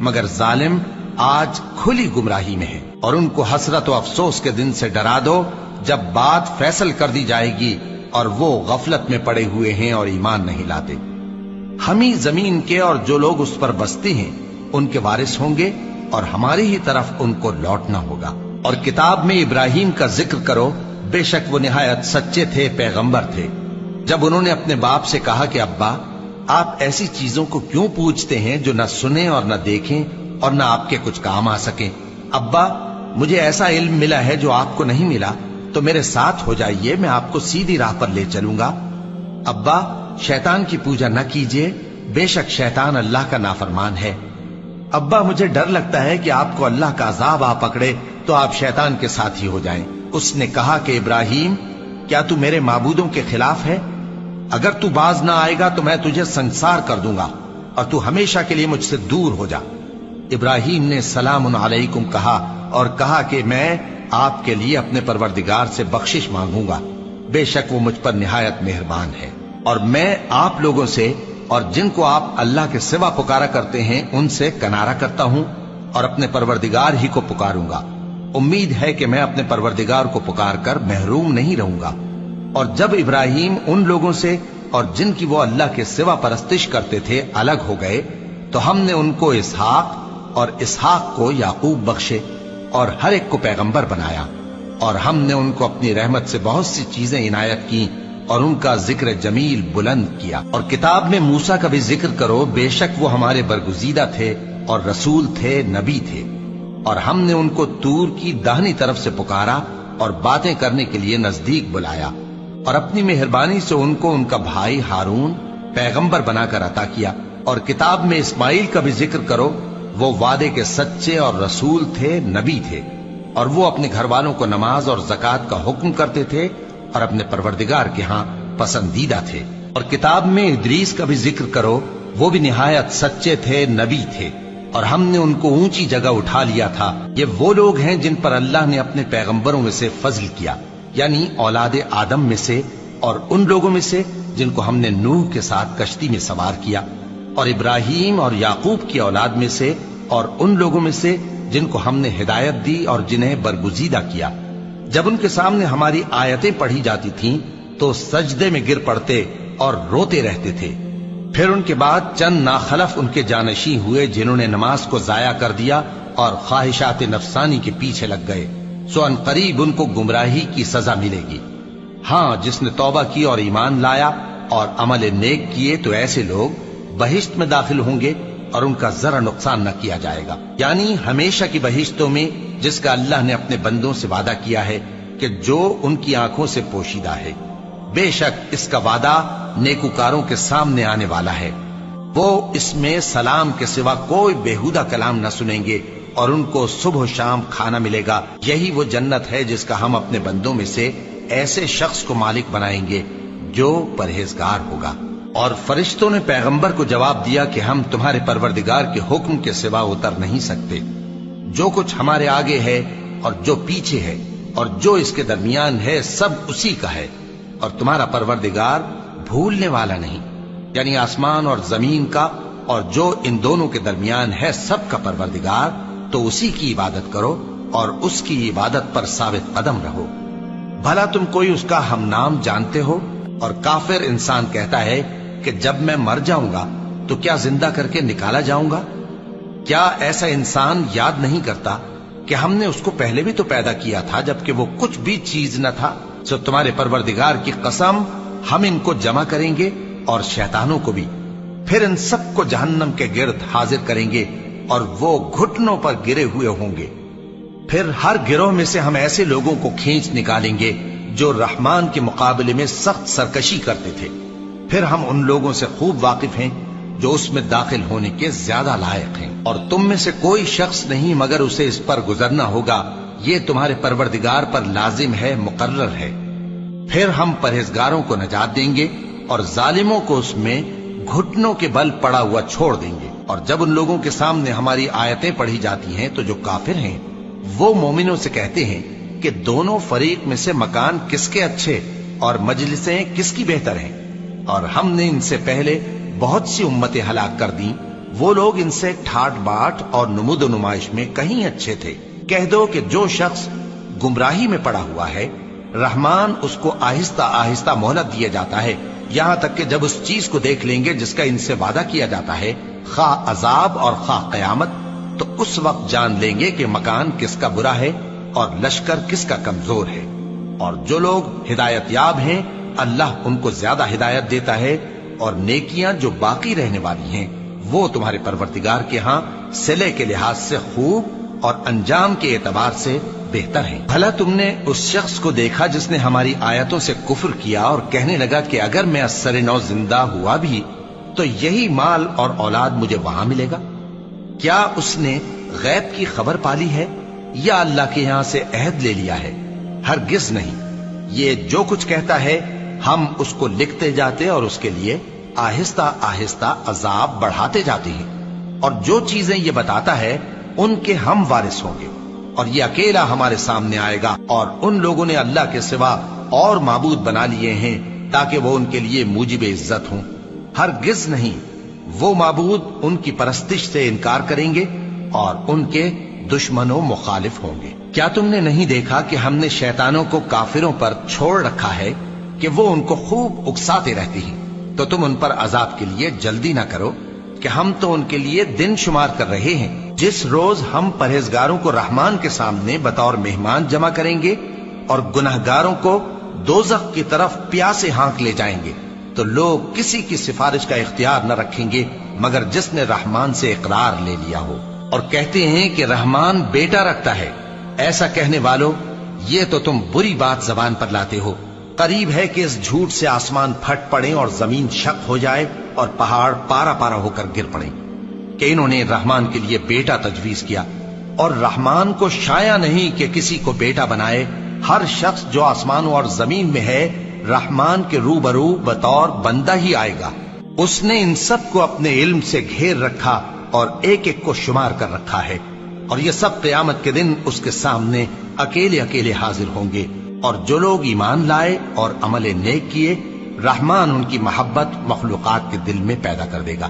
مگر ظالم آج کھلی گمراہی میں ہے۔ اور ان کو حسرت و افسوس کے دن سے ڈرا دو جب بات فیصل کر دی جائے گی اور وہ غفلت میں پڑے ہوئے ہیں اور ایمان نہیں لاتے۔ ہم ہی زمین کے اور جو لوگ اس پر بستے ہیں ان کے وارث ہوں گے اور ہماری ہی طرف ان کو لوٹنا ہوگا۔ اور کتاب میں ابراہیم کا ذکر کرو، بے شک وہ نہایت سچے تھے، پیغمبر تھے۔ جب انہوں نے اپنے باپ سے کہا کہ ابا، آپ ایسی چیزوں کو کیوں پوچھتے ہیں جو نہ سنیں اور نہ دیکھیں اور نہ آپ کے کچھ کام آ سکیں؟ ابا، مجھے ایسا علم ملا ہے جو آپ کو نہیں ملا، تو میرے ساتھ ہو جائیے، میں آپ کو سیدھی راہ پر لے چلوں گا۔ ابا، شیطان کی پوجا نہ کیجیے، بے شک شیطان اللہ کا نافرمان ہے۔ ابا، مجھے ڈر لگتا ہے کہ آپ کو اللہ کا عذاب آ پکڑے تو آپ شیطان کے ساتھ ہی ہو جائیں۔ اس نے کہا کہ ابراہیم، کیا تو میرے معبودوں کے خلاف ہے؟ اگر تو باز نہ آئے گا تو میں تجھے سنسار کر دوں گا اور تو ہمیشہ کے لیے مجھ سے دور ہو جا۔ ابراہیم نے سلام علیکم کہا اور کہا کہ میں آپ کے لیے اپنے پروردگار سے بخشش مانگوں گا، بے شک وہ مجھ پر نہایت مہربان ہے۔ اور میں آپ لوگوں سے اور جن کو آپ اللہ کے سوا پکارا کرتے ہیں ان سے کنارہ کرتا ہوں اور اپنے پروردگار ہی کو پکاروں گا۔ امید ہے کہ میں اپنے پروردگار کو پکار کر محروم نہیں رہوں گا۔ اور جب ابراہیم ان لوگوں سے اور جن کی وہ اللہ کے سوا پرستش کرتے تھے الگ ہو گئے تو ہم نے ان کو اسحاق اور اسحاق کو یعقوب بخشے اور ہر ایک کو پیغمبر بنایا، اور ہم نے ان کو اپنی رحمت سے بہت سی چیزیں عنایت کی اور ان کا ذکر جمیل بلند کیا۔ اور کتاب میں موسیٰ کا بھی ذکر کرو، بے شک وہ ہمارے برگزیدہ تھے اور رسول تھے، نبی تھے۔ اور ہم نے ان کو طور کی داہنی طرف سے پکارا اور باتیں کرنے کے لیے نزدیک بلایا، اور اپنی مہربانی سے ان کو ان کا بھائی ہارون پیغمبر بنا کر عطا کیا۔ اور کتاب میں اسماعیل کا بھی ذکر کرو، وہ وعدے کے سچے اور رسول تھے، نبی تھے، اور وہ اپنے گھر والوں کو نماز اور زکوٰۃ کا حکم کرتے تھے اور اپنے پروردگار کے ہاں پسندیدہ تھے۔ اور کتاب میں ادریس کا بھی ذکر کرو، وہ بھی نہایت سچے تھے، نبی تھے، اور ہم نے ان کو اونچی جگہ اٹھا لیا تھا۔ یہ وہ لوگ ہیں جن پر اللہ نے اپنے پیغمبروں میں سے فضل کیا، یعنی اولاد آدم میں سے، اور ان لوگوں میں سے جن کو ہم نے نوح کے ساتھ کشتی میں سوار کیا، اور ابراہیم اور یعقوب کی اولاد میں سے، اور ان لوگوں میں سے جن کو ہم نے ہدایت دی اور جنہیں برگزیدہ کیا۔ جب ان کے سامنے ہماری آیتیں پڑھی جاتی تھیں تو سجدے میں گر پڑتے اور روتے رہتے تھے۔ پھر ان کے بعد چند ناخلف ان کے جانشین ہوئے جنہوں نے نماز کو ضائع کر دیا اور خواہشات نفسانی کے پیچھے لگ گئے، سو ان قریب ان کو گمراہی کی سزا ملے گی۔ ہاں، جس نے توبہ کی اور ایمان لایا اور عمل نیک کیے تو ایسے لوگ بہشت میں داخل ہوں گے اور ان کا ذرا نقصان نہ کیا جائے گا، یعنی ہمیشہ کی بہشتوں میں، جس کا اللہ نے اپنے بندوں سے وعدہ کیا ہے کہ جو ان کی آنکھوں سے پوشیدہ ہے۔ بے شک اس کا وعدہ نیکوکاروں کے سامنے آنے والا ہے، وہ اس میں سلام کے سوا کوئی بیہودہ کلام نہ سنیں گے اور ان کو صبح و شام کھانا ملے گا۔ یہی وہ جنت ہے جس کا ہم اپنے بندوں میں سے ایسے شخص کو مالک بنائیں گے جو پرہیزگار ہوگا۔ اور فرشتوں نے پیغمبر کو جواب دیا کہ ہم تمہارے پروردگار کے حکم کے سوا اتر نہیں سکتے۔ جو کچھ ہمارے آگے ہے اور جو پیچھے ہے اور جو اس کے درمیان ہے سب اسی کا ہے، اور تمہارا پروردگار بھولنے والا نہیں، یعنی آسمان اور زمین کا اور جو ان دونوں کے درمیان ہے سب کا پروردگار، تو اسی کی عبادت کرو اور اس کی عبادت پر ثابت قدم رہو۔ بھلا تم کوئی اس کا ہم نام جانتے ہو؟ اور کافر انسان کہتا ہے کہ جب میں مر جاؤں گا تو کیا زندہ کر کے نکالا جاؤں گا؟ کیا ایسا انسان یاد نہیں کرتا کہ ہم نے اس کو پہلے بھی تو پیدا کیا تھا جبکہ وہ کچھ بھی چیز نہ تھا؟ سو تمہارے پروردگار کی قسم، ہم ان کو جمع کریں گے اور شیطانوں کو بھی، پھر ان سب کو جہنم کے گرد حاضر کریں گے اور وہ گھٹنوں پر گرے ہوئے ہوں گے۔ پھر ہر گروہ میں سے ہم ایسے لوگوں کو کھینچ نکالیں گے جو رحمان کے مقابلے میں سخت سرکشی کرتے تھے، پھر ہم ان لوگوں سے خوب واقف ہیں جو اس میں داخل ہونے کے زیادہ لائق ہیں، اور تم میں سے کوئی شخص نہیں مگر اسے اس پر گزرنا ہوگا، یہ تمہارے پروردگار پر لازم ہے، مقرر ہے۔ پھر ہم پرہیزگاروں کو نجات دیں گے اور ظالموں کو اس میں گھٹنوں کے بل پڑا ہوا چھوڑ دیں گے۔ اور جب ان لوگوں کے سامنے ہماری آیتیں پڑھی جاتی ہیں تو جو کافر ہیں وہ مومنوں سے کہتے ہیں کہ دونوں فریق میں سے مکان کس کے اچھے اور مجلسیں کس کی بہتر ہیں، اور ہم نے ان سے پہلے بہت سی امتیں ہلاک کر دیں وہ لوگ ان سے ٹھاٹ باٹ اور نمود و نمائش میں کہیں اچھے تھے۔ کہہ دو کہ جو شخص گمراہی میں پڑا ہوا ہے، رحمان اس کو آہستہ آہستہ مہلت دیا جاتا ہے، یہاں تک کہ جب اس چیز کو دیکھ لیں گے جس کا ان سے وعدہ کیا جاتا ہے، خواہ عذاب اور خواہ قیامت، تو اس وقت جان لیں گے کہ مکان کس کا برا ہے اور لشکر کس کا کمزور ہے۔ اور جو لوگ ہدایت یاب ہیں، اللہ ان کو زیادہ ہدایت دیتا ہے، اور نیکیاں جو باقی رہنے والی ہیں وہ تمہارے پروردگار کے ہاں صلے کے لحاظ سے خوب اور انجام کے اعتبار سے بہتر ہیں۔ بھلا تم نے اس شخص کو دیکھا جس نے ہماری آیتوں سے کفر کیا اور کہنے لگا کہ اگر میں اثر نو زندہ ہوا بھی تو یہی مال اور اولاد مجھے وہاں ملے گا؟ کیا اس نے غیب کی خبر پالی ہے یا اللہ کے یہاں سے عہد لے لیا ہے؟ ہرگز نہیں۔ یہ جو کچھ کہتا ہے ہم اس کو لکھتے جاتے اور اس کے لیے آہستہ آہستہ عذاب بڑھاتے جاتے ہیں، اور جو چیزیں یہ بتاتا ہے ان کے ہم وارث ہوں گے، اور یہ اکیلا ہمارے سامنے آئے گا۔ اور ان لوگوں نے اللہ کے سوا اور معبود بنا لیے ہیں تاکہ وہ ان کے لیے موجب عزت ہوں۔ ہرگز نہیں، وہ معبود ان کی پرستش سے انکار کریں گے اور ان کے دشمن و مخالف ہوں گے۔ کیا تم نے نہیں دیکھا کہ ہم نے شیطانوں کو کافروں پر چھوڑ رکھا ہے کہ وہ ان کو خوب اکساتے رہتی ہیں؟ تو تم ان پر عذاب کے لیے جلدی نہ کرو کہ ہم تو ان کے لیے دن شمار کر رہے ہیں۔ جس روز ہم پرہیزگاروں کو رحمان کے سامنے بطور مہمان جمع کریں گے اور گناہگاروں کو دوزخ کی طرف پیاسے ہانک لے جائیں گے، تو لوگ کسی کی سفارش کا اختیار نہ رکھیں گے مگر جس نے رحمان سے اقرار لے لیا ہو۔ اور کہتے ہیں کہ رحمان بیٹا رکھتا ہے۔ ایسا کہنے والوں، یہ تو تم بری بات زبان پر لاتے ہو۔ قریب ہے کہ اس جھوٹ سے آسمان پھٹ پڑے اور زمین شق ہو جائے اور پہاڑ پارا پارا ہو کر گر پڑے کہ انہوں نے رحمان کے لیے بیٹا تجویز کیا، اور رحمان کو شایع نہیں کہ کسی کو بیٹا بنائے۔ ہر شخص جو آسمانوں اور زمین میں ہے رحمان کے روبرو بطور بندہ ہی آئے گا۔ اس نے ان سب کو اپنے علم سے گھیر رکھا اور ایک ایک کو شمار کر رکھا ہے، اور یہ سب قیامت کے دن اس کے سامنے اکیلے اکیلے حاضر ہوں گے۔ اور جو لوگ ایمان لائے اور عمل نیک کیے، رحمان ان کی محبت مخلوقات کے دل میں پیدا کر دے گا۔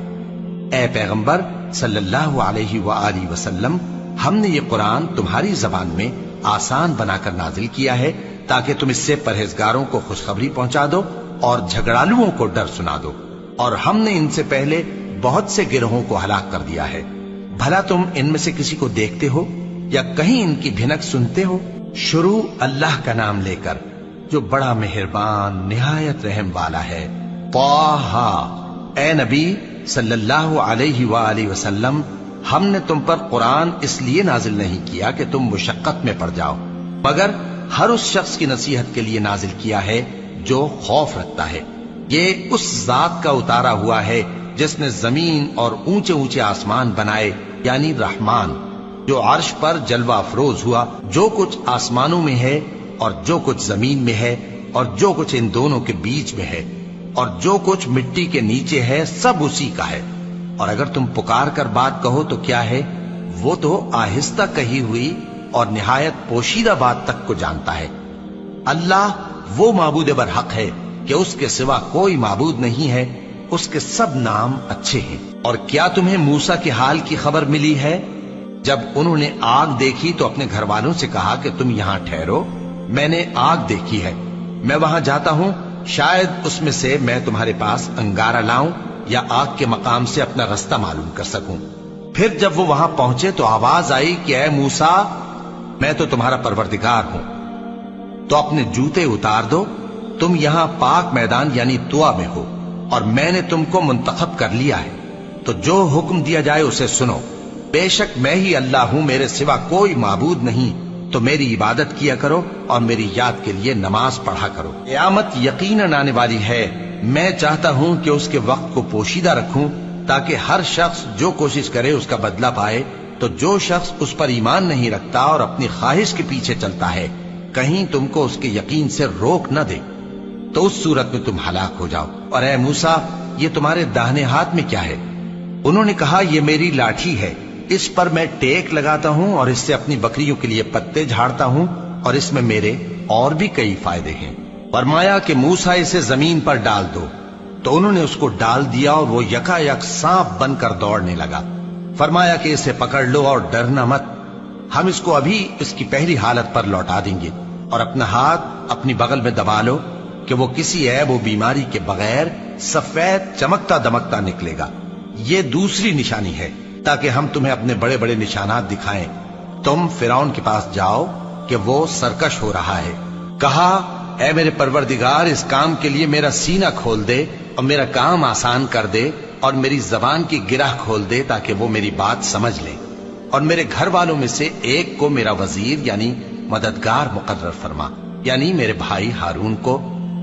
اے پیغمبر صلی اللہ علیہ وآلہ وسلم، ہم نے یہ قرآن تمہاری زبان میں آسان بنا کر نازل کیا ہے تاکہ تم اس سے پرہیزگاروں کو خوشخبری پہنچا دو اور جھگڑالوؤں کو ڈر سنا دو۔ اور ہم نے ان سے پہلے بہت سے گروہوں کو ہلاک کر دیا ہے۔ بھلا تم ان میں سے کسی کو دیکھتے ہو یا کہیں ان کی بھنک سنتے ہو؟ شروع اللہ کا نام لے کر جو بڑا مہربان نہایت رحم والا ہے۔ طٰہٰ، اے نبی صلی اللہ علیہ وآلہ وسلم، ہم نے تم پر قرآن اس لیے نازل نہیں کیا کہ تم مشقت میں پڑ جاؤ، مگر ہر اس شخص کی نصیحت کے لیے نازل کیا ہے جو خوف رکھتا ہے۔ یہ اس ذات کا اتارا ہوا ہے جس نے زمین اور اونچے اونچے آسمان بنائے، یعنی رحمان، جو عرش پر جلوہ افروز ہوا۔ جو کچھ آسمانوں میں ہے اور جو کچھ زمین میں ہے اور جو کچھ ان دونوں کے بیچ میں ہے اور جو کچھ مٹی کے نیچے ہے، سب اسی کا ہے۔ اور اگر تم پکار کر بات کہو تو کیا ہے، وہ تو آہستہ کہی ہوئی اور نہایت پوشیدہ بات تک کو جانتا ہے۔ اللہ وہ معبود برحق ہے کہ اس کے سوا کوئی معبود نہیں ہے، اس کے سب نام اچھے ہیں۔ اور کیا تمہیں موسیٰ کے حال کی خبر ملی ہے؟ جب انہوں نے آگ دیکھی تو اپنے گھر والوں سے کہا کہ تم یہاں ٹھہرو، میں نے آگ دیکھی ہے، میں وہاں جاتا ہوں، شاید اس میں سے میں تمہارے پاس انگارہ لاؤں یا آگ کے مقام سے اپنا رستہ معلوم کر سکوں۔ پھر جب وہ وہاں پہنچے تو آواز آئی کہ اے موسیٰ، میں تو تمہارا پروردگار ہوں، تو اپنے جوتے اتار دو، تم یہاں پاک میدان یعنی طویٰ میں ہو، اور میں نے تم کو منتخب کر لیا ہے، تو جو حکم دیا جائے اسے سنو۔ بے شک میں ہی اللہ ہوں، میرے سوا کوئی معبود نہیں، تو میری عبادت کیا کرو اور میری یاد کے لیے نماز پڑھا کرو۔ قیامت یقیناً آنے والی ہے، میں چاہتا ہوں کہ اس کے وقت کو پوشیدہ رکھوں تاکہ ہر شخص جو کوشش کرے اس کا بدلہ پائے۔ تو جو شخص اس پر ایمان نہیں رکھتا اور اپنی خواہش کے پیچھے چلتا ہے، کہیں تم کو اس کے یقین سے روک نہ دے، تو اس صورت میں تم ہلاک ہو جاؤ۔ اور اے موسیٰ، یہ تمہارے داہنے ہاتھ میں کیا ہے؟ انہوں نے کہا یہ میری لاٹھی ہے، اس پر میں ٹیک لگاتا ہوں اور اس سے اپنی بکریوں کے لیے پتے جھاڑتا ہوں، اور اس میں میرے اور بھی کئی فائدے ہیں۔ فرمایا کہ موسیٰ اسے زمین پر ڈال دو، تو انہوں نے اس کو ڈال دیا اور وہ یکا یک سانپ بن کر دوڑنے لگا۔ فرمایا کہ اسے پکڑ لو اور ڈرنا مت، ہم اس کو ابھی اس کی پہلی حالت پر لوٹا دیں گے، اور اپنا ہاتھ اپنی بغل میں دبا لو کہ وہ کسی عیب و بیماری کے بغیر سفید چمکتا دمکتا نکلے گا۔ یہ دوسری نشانی ہے تاکہ ہم تمہیں اپنے بڑے بڑے نشانات دکھائیں۔ تم فرعون کے پاس جاؤ کہ وہ سرکش ہو رہا ہے۔ کہا اے میرے پروردگار، اس کام کے لیے میرا سینہ کھول دے اور میرا کام آسان کر دے اور میری زبان کی گرہ کھول دے تاکہ وہ میری بات سمجھ لیں، اور میرے گھر والوں میں سے ایک کو میرا وزیر یعنی مددگار مقرر فرما، یعنی میرے بھائی ہارون کو۔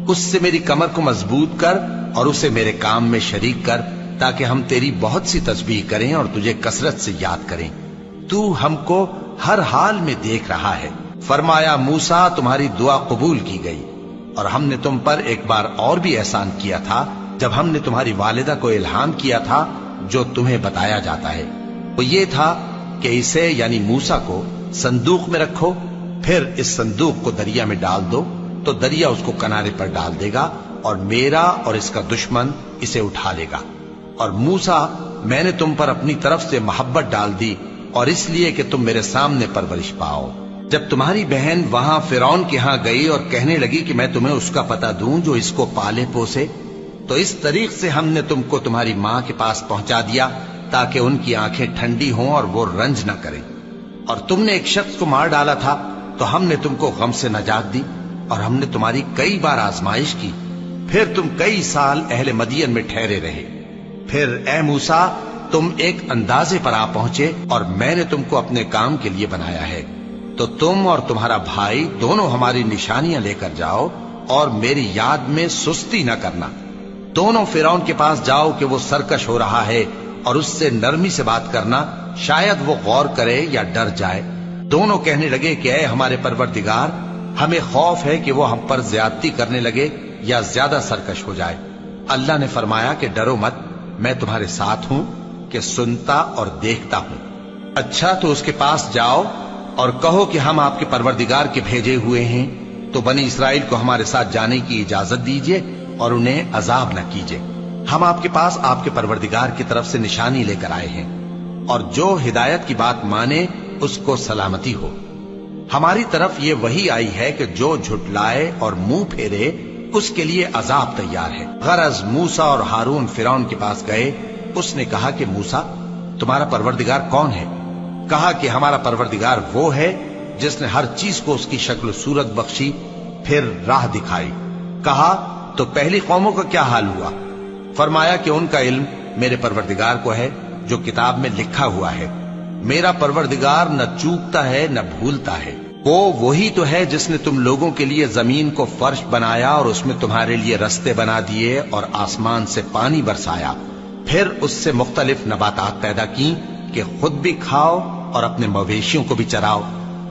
اس سے میری کمر کو مضبوط کر اور اسے میرے کام میں شریک کر تاکہ ہم تیری بہت سی تسبیح کریں اور تجھے کثرت سے یاد کریں۔ تو ہم کو ہر حال میں دیکھ رہا ہے۔ فرمایا موسیٰ، تمہاری دعا قبول کی گئی، اور ہم نے تم پر ایک بار اور بھی احسان کیا تھا جب ہم نے تمہاری والدہ کو الہام کیا تھا جو تمہیں بتایا جاتا ہے۔ وہ یہ تھا کہ اسے یعنی موسیٰ کو صندوق میں رکھو، پھر اس صندوق کو دریا میں ڈال دو تو دریا اس کو کنارے پر ڈال دے گا، اور میرا اور اس کا دشمن اسے اٹھا لے گا۔ اور موسیٰ، میں نے تم پر اپنی طرف سے محبت ڈال دی، اور اس لیے کہ تم میرے سامنے پرورش پاؤ۔ جب تمہاری بہن وہاں فرعون کے ہاں گئی اور کہنے لگی کہ میں تمہیں اس کا پتہ دوں جو اس کو پالے پوسے، تو اس طریق سے ہم نے تم کو تمہاری ماں کے پاس پہنچا دیا تاکہ ان کی آنکھیں ٹھنڈی ہوں اور وہ رنج نہ کریں۔ اور تم نے ایک شخص کو مار ڈالا تھا تو ہم نے تم کو غم سے نجات دی، اور ہم نے تمہاری کئی بار آزمائش کی، پھر تم کئی سال اہل مدین میں ٹھہرے رہے۔ پھر اے موسیٰ، تم ایک اندازے پر آ پہنچے اور میں نے تم کو اپنے کام کے لیے بنایا ہے، تو تم اور تمہارا بھائی دونوں ہماری نشانیاں لے کر جاؤ اور میری یاد میں سستی نہ کرنا۔ دونوں فرعون کے پاس جاؤ کہ وہ سرکش ہو رہا ہے، اور اس سے نرمی سے بات کرنا، شاید وہ غور کرے یا ڈر جائے۔ دونوں کہنے لگے کہ اے ہمارے پروردگار، ہمیں خوف ہے کہ وہ ہم پر زیادتی کرنے لگے یا زیادہ سرکش ہو جائے۔ اللہ نے فرمایا کہ ڈرو مت، میں تمہارے ساتھ ہوں کہ سنتا اور دیکھتا ہوں۔ اچھا تو اس کے پاس جاؤ اور کہو کہ ہم آپ کے پروردگار کے بھیجے ہوئے ہیں، تو بنی اسرائیل کو ہمارے ساتھ جانے کی اجازت دیجیے اور انہیں عذاب نہ کیجیے۔ ہم آپ کے پاس آپ کے پروردگار کی طرف سے نشانی لے کر آئے ہیں، اور جو ہدایت کی بات مانے اس کو سلامتی ہو۔ ہماری طرف یہ وحی آئی ہے کہ جو جھٹلائے اور منہ پھیرے اس کے لیے عذاب تیار ہے۔ غرض موسیٰ اور ہارون فرعون کے پاس گئے۔ اس نے کہا کہ موسیٰ، تمہارا پروردگار کون ہے؟ کہا کہ ہمارا پروردگار وہ ہے جس نے ہر چیز کو اس کی شکل و صورت بخشی، پھر راہ دکھائی۔ کہا تو پہلی قوموں کا کیا حال ہوا؟ فرمایا کہ ان کا علم میرے پروردگار کو ہے جو کتاب میں لکھا ہوا ہے۔ میرا پروردگار نہ چوکتا ہے نہ بھولتا ہے۔ وہ وہی تو ہے جس نے تم لوگوں کے لیے زمین کو فرش بنایا اور اس میں تمہارے لیے رستے بنا دیے اور آسمان سے پانی برسایا، پھر اس سے مختلف نباتات پیدا کی کہ خود بھی کھاؤ اور اپنے مویشیوں کو بھی چراؤ۔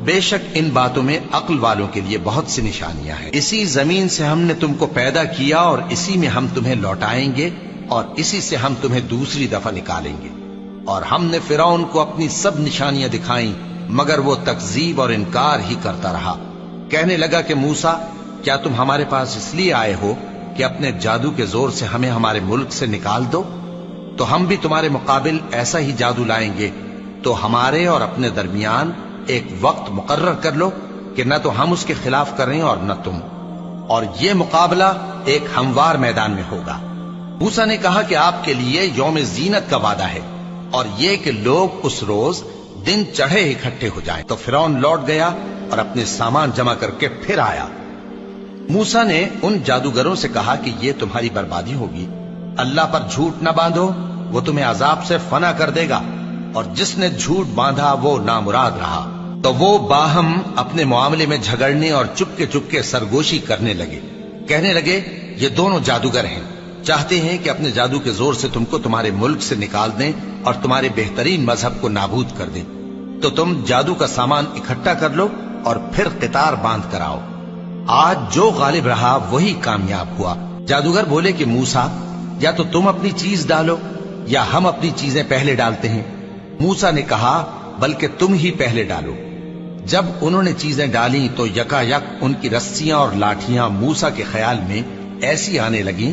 بے شک ان باتوں میں عقل والوں کے لیے بہت سی نشانیاں ہیں۔ اسی زمین سے ہم نے تم کو پیدا کیا اور اسی میں ہم تمہیں لوٹائیں گے، اور اسی سے ہم تمہیں دوسری دفعہ نکالیں گے۔ اور ہم نے فرعون کو اپنی سب نشانیاں دکھائیں، مگر وہ تکذیب اور انکار ہی کرتا رہا۔ کہنے لگا کہ موسیٰ، کیا تم ہمارے پاس اس لیے آئے ہو کہ اپنے جادو کے زور سے ہمیں ہمارے ملک سے نکال دو؟ تو ہم بھی تمہارے مقابل ایسا ہی جادو لائیں گے، تو ہمارے اور اپنے درمیان ایک وقت مقرر کر لو کہ نہ تو ہم اس کے خلاف کریں اور نہ تم، اور یہ مقابلہ ایک ہموار میدان میں ہوگا۔ موسیٰ نے کہا کہ آپ کے لیے یوم زینت کا وعدہ ہے، اور یہ کہ لوگ اس روز دن چڑھے اکٹھے ہو جائیں۔ تو فرعون لوٹ گیا اور اپنے سامان جمع کر کے پھر آیا۔ موسیٰ نے ان جادوگروں سے کہا کہ یہ تمہاری بربادی ہوگی، اللہ پر جھوٹ نہ باندھو، وہ تمہیں عذاب سے فنا کر دے گا، اور جس نے جھوٹ باندھا وہ نامراد رہا۔ تو وہ باہم اپنے معاملے میں جھگڑنے اور چپکے سرگوشی کرنے لگے۔ کہنے لگے یہ دونوں جادوگر ہیں، چاہتے ہیں کہ اپنے جادو کے زور سے تم کو تمہارے ملک سے نکال دیں اور تمہارے بہترین مذہب کو نابود کر دیں۔ تو تم جادو کا سامان اکٹھا کر لو اور پھر قطار باندھ کر آؤ۔ آج جو غالب رہا وہی کامیاب ہوا۔ جادوگر بولے کہ موسیٰ، یا تو تم اپنی چیز ڈالو یا ہم اپنی چیزیں پہلے ڈالتے ہیں۔ موسیٰ نے کہا بلکہ تم ہی پہلے ڈالو۔ جب انہوں نے چیزیں ڈالیں تو یکا یک ان کی رسیاں اور لاٹھیاں موسیٰ کے خیال میں ایسی آنے لگیں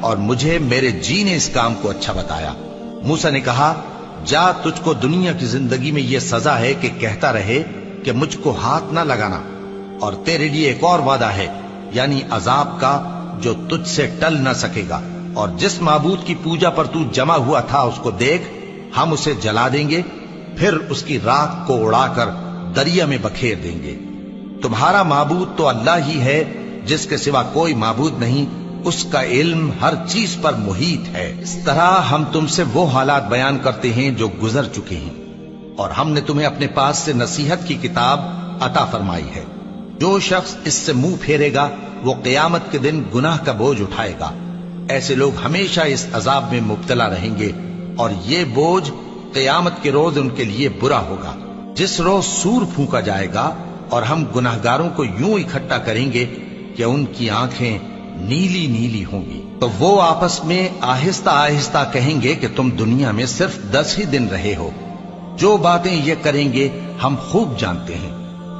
اور مجھے میرے جی نے اس کام کو اچھا بتایا۔ موسیٰ نے کہا جا، تجھ کو دنیا کی زندگی میں یہ سزا ہے کہ کہتا رہے کہ مجھ کو ہاتھ نہ لگانا، اور تیرے لیے ایک اور وعدہ ہے، یعنی عذاب کا جو تجھ سے ٹل نہ سکے گا، اور جس معبود کی پوجا پر تو جمع ہوا تھا اس کو دیکھ، ہم اسے جلا دیں گے، پھر اس کی راکھ کو اڑا کر دریا میں بکھیر دیں گے۔ تمہارا معبود تو اللہ ہی ہے، جس کے سوا کوئی معبود نہیں، اس کا علم ہر چیز پر محیط ہے۔ اس طرح ہم تم سے وہ حالات بیان کرتے ہیں جو گزر چکے ہیں، اور ہم نے تمہیں اپنے پاس سے نصیحت کی کتاب عطا فرمائی ہے۔ جو شخص اس سے منہ پھیرے گا وہ قیامت کے دن گناہ کا بوجھ اٹھائے گا۔ ایسے لوگ ہمیشہ اس عذاب میں مبتلا رہیں گے، اور یہ بوجھ قیامت کے روز ان کے لیے برا ہوگا، جس روز سور پھونکا جائے گا، اور ہم گناہگاروں کو یوں اکٹھا کریں گے کہ ان کی آنکھیں نیلی نیلی ہوں گی۔ تو وہ آپس میں آہستہ آہستہ کہیں گے کہ تم دنیا میں صرف 10 ہی دن رہے ہو، جو باتیں یہ کریں گے ہم خوب جانتے ہیں۔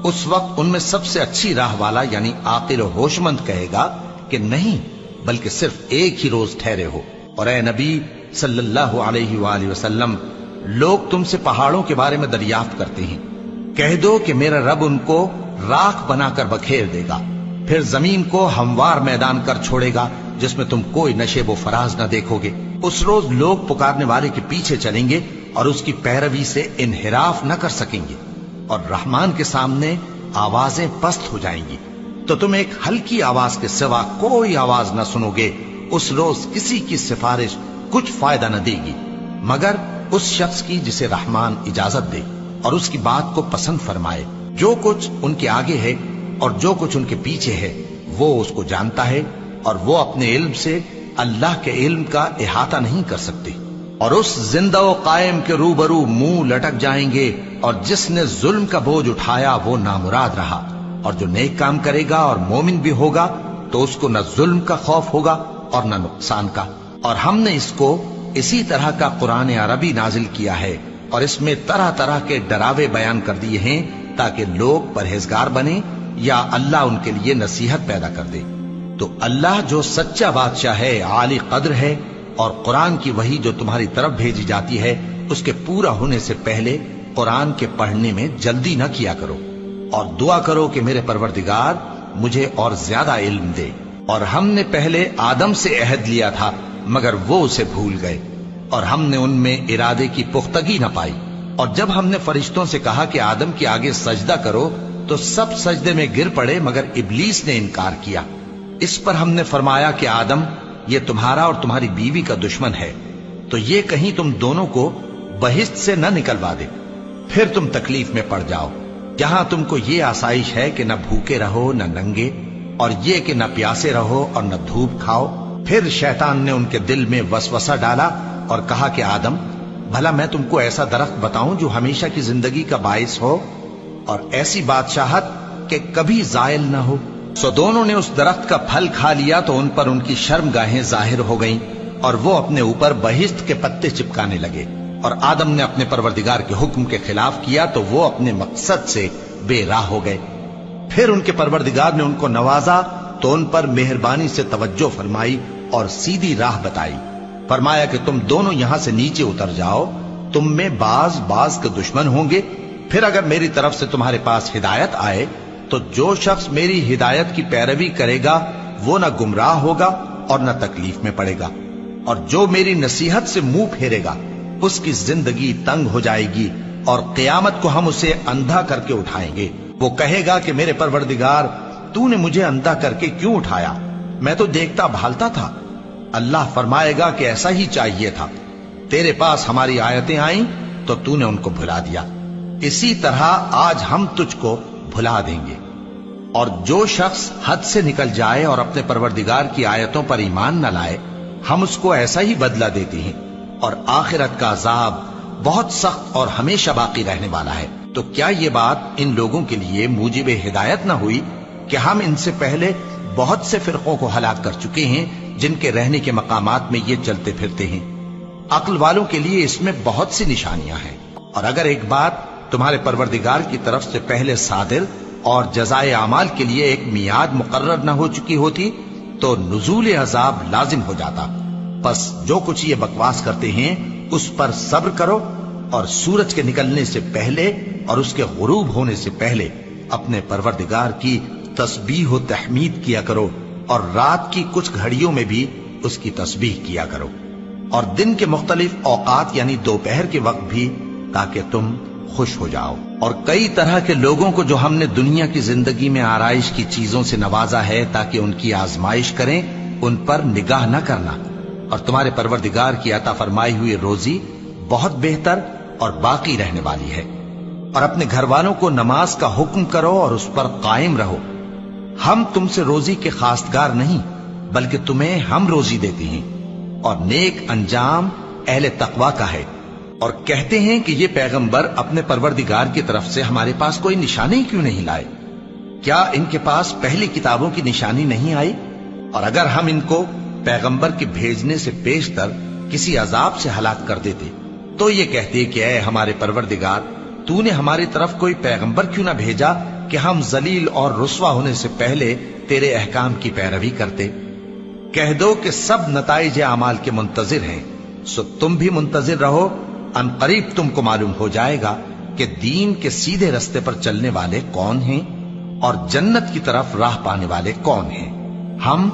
اس وقت ان میں سب سے اچھی راہ والا یعنی عاقل و ہوش مند کہے گا کہ نہیں، بلکہ صرف ایک ہی روز ٹھہرے ہو۔ اور اے نبی صلی اللہ علیہ وآلہ وسلم، لوگ تم سے پہاڑوں کے بارے میں دریافت کرتے ہیں، کہہ دو کہ میرا رب ان کو راکھ بنا کر بکھیر دے گا، پھر زمین کو ہموار میدان کر چھوڑے گا جس میں تم کوئی نشیب و فراز نہ دیکھو گے۔ اس روز لوگ پکارنے والے کے پیچھے چلیں گے اور اس کی پیروی سے انحراف نہ کر سکیں گے، اور رحمان کے سامنے آوازیں پست ہو جائیں گی، تو تم ایک ہلکی آواز کے سوا کوئی آواز نہ سنو گے۔ اس روز کسی کی سفارش کچھ فائدہ نہ دے گی مگر اس شخص کی جسے رحمان اجازت دے اور اس کی بات کو پسند فرمائے۔ جو کچھ ان کے آگے ہے اور جو کچھ ان کے پیچھے ہے وہ اس کو جانتا ہے، اور وہ اپنے علم سے اللہ کے علم کا احاطہ نہیں کر سکتے۔ اور اس زندہ و قائم کے روبرو منہ لٹک جائیں گے، اور جس نے ظلم کا بوجھ اٹھایا وہ نامراد رہا، اور جو نیک کام کرے گا اور مومن بھی ہوگا تو اس کو نہ ظلم کا خوف ہوگا اور نہ نقصان کا۔ اور ہم نے اس کو اسی طرح کا قرآن عربی نازل کیا ہے، اور اس میں طرح طرح کے ڈراوے بیان کر دیے ہیں تاکہ لوگ پرہیزگار بنیں یا اللہ ان کے لیے نصیحت پیدا کر دے۔ تو اللہ جو سچا بادشاہ ہے، عالی قدر ہے، اور قرآن کی وحی جو تمہاری طرف بھیجی جاتی ہے اس کے پورا ہونے سے پہلے قرآن کے پڑھنے میں جلدی نہ کیا کرو، اور دعا کرو کہ میرے پروردگار مجھے اور زیادہ علم دے۔ اور ہم نے پہلے آدم سے عہد لیا تھا مگر وہ اسے بھول گئے، اور ہم نے ان میں ارادے کی پختگی نہ پائی۔ اور جب ہم نے فرشتوں سے کہا کہ آدم کے آگے سجدہ کرو تو سب سجدے میں گر پڑے مگر ابلیس نے انکار کیا۔ اس پر ہم نے فرمایا کہ آدم، یہ تمہارا اور تمہاری بیوی کا دشمن ہے، تو یہ کہیں تم دونوں کو بہشت سے نہ نکلوا دے، پھر تم تکلیف میں پڑ جاؤ۔ جہاں تم کو یہ آسائش ہے کہ نہ بھوکے رہو نہ ننگے، اور یہ کہ نہ پیاسے رہو اور نہ دھوپ کھاؤ۔ پھر شیطان نے ان کے دل میں وسوسہ ڈالا اور کہا کہ آدم، بھلا میں تم کو ایسا درخت بتاؤں جو ہمیشہ کی زندگی کا باعث ہو اور ایسی بادشاہت کہ کبھی زائل نہ ہو؟ سو دونوں نے اس درخت کا پھل کھا لیا تو ان پر ان کی شرمگاہیں ظاہر ہو گئیں، اور وہ اپنے اوپر بہشت کے پتے چپکانے لگے۔ اور آدم نے اپنے پروردگار کے حکم کے خلاف کیا تو وہ اپنے مقصد سے بے راہ ہو گئے۔ پھر ان کے پروردگار نے ان کو نوازا تو ان پر مہربانی سے توجہ فرمائی اور سیدھی راہ بتائی۔ فرمایا کہ تم دونوں یہاں سے نیچے اتر جاؤ، تم میں بعض کے دشمن ہوں گے، پھر اگر میری طرف سے تمہارے پاس ہدایت آئے تو جو شخص میری ہدایت کی پیروی کرے گا وہ نہ گمراہ ہوگا اور نہ تکلیف میں پڑے گا، اور جو میری نصیحت سے منہ پھیرے گا اس کی زندگی تنگ ہو جائے گی، اور قیامت کو ہم اسے اندھا کر کے اٹھائیں گے۔ وہ کہے گا کہ میرے پروردگار، تو نے مجھے اندھا کر کے کیوں اٹھایا؟ میں تو دیکھتا بھالتا تھا۔ اللہ فرمائے گا کہ ایسا ہی چاہیے تھا، تیرے پاس ہماری آیتیں آئیں تو تو نے ان کو بھلا دیا، اسی طرح آج ہم تجھ کو بھلا دیں گے۔ اور جو شخص حد سے نکل جائے اور اپنے پروردگار کی آیتوں پر ایمان نہ لائے، ہم اس کو ایسا ہی بدلہ دیتے ہیں، اور آخرت کا عذاب بہت سخت اور ہمیشہ باقی رہنے والا ہے۔ تو کیا یہ بات ان لوگوں کے لیے موجب ہدایت نہ ہوئی کہ ہم ان سے پہلے بہت سے فرقوں کو ہلاک کر چکے ہیں جن کے رہنے کے مقامات میں یہ چلتے پھرتے ہیں؟ عقل والوں کے لیے اس میں بہت سی نشانیاں ہیں۔ اور اگر ایک بات تمہارے پروردگار کی طرف سے پہلے صادر اور جزائے اعمال کے لیے ایک میعاد مقرر نہ ہو چکی ہوتی تو نزول عذاب لازم ہو جاتا۔ بس جو کچھ یہ بکواس کرتے ہیں اس پر صبر کرو، اور سورج کے نکلنے سے پہلے اور اس کے غروب ہونے سے پہلے اپنے پروردگار کی تسبیح و تحمید کیا کرو، اور رات کی کچھ گھڑیوں میں بھی اس کی تسبیح کیا کرو، اور دن کے مختلف اوقات یعنی دوپہر کے وقت بھی، تاکہ تم خوش ہو جاؤ۔ اور کئی طرح کے لوگوں کو جو ہم نے دنیا کی زندگی میں آرائش کی چیزوں سے نوازا ہے تاکہ ان کی آزمائش کریں، ان پر نگاہ نہ کرنا، اور تمہارے پروردگار کی عطا فرمائی ہوئی روزی بہت بہتر اور باقی رہنے والی ہے۔ اور اپنے گھر والوں کو نماز کا حکم کرو اور اس پر قائم رہو۔ ہم تم سے روزی کے خواستگار نہیں، بلکہ تمہیں ہم روزی دیتے ہیں، اور نیک انجام اہل تقوی کا ہے۔ اور کہتے ہیں کہ یہ پیغمبر اپنے پروردگار کی طرف سے ہمارے پاس کوئی نشانی کیوں نہیں لائے؟ کیا ان کے پاس پہلی کتابوں کی نشانی نہیں آئی؟ اور اگر ہم ان کو پیغمبر کے بھیجنے سے پیشتر کسی عذاب سے ہلاک کر دیتے تو یہ کہتے کہ اے ہمارے پروردگار، تو نے ہماری طرف کوئی پیغمبر کیوں نہ بھیجا کہ ہم ذلیل اور رسوا ہونے سے پہلے تیرے احکام کی پیروی کرتے۔ کہہ دو کہ سب نتائج اعمال کے منتظر ہیں، سو تم بھی منتظر رہو، ان قریب تم کو معلوم ہو جائے گا کہ دین کے سیدھے رستے پر چلنے والے کون ہیں اور جنت کی طرف راہ پانے والے کون ہیں۔ ہم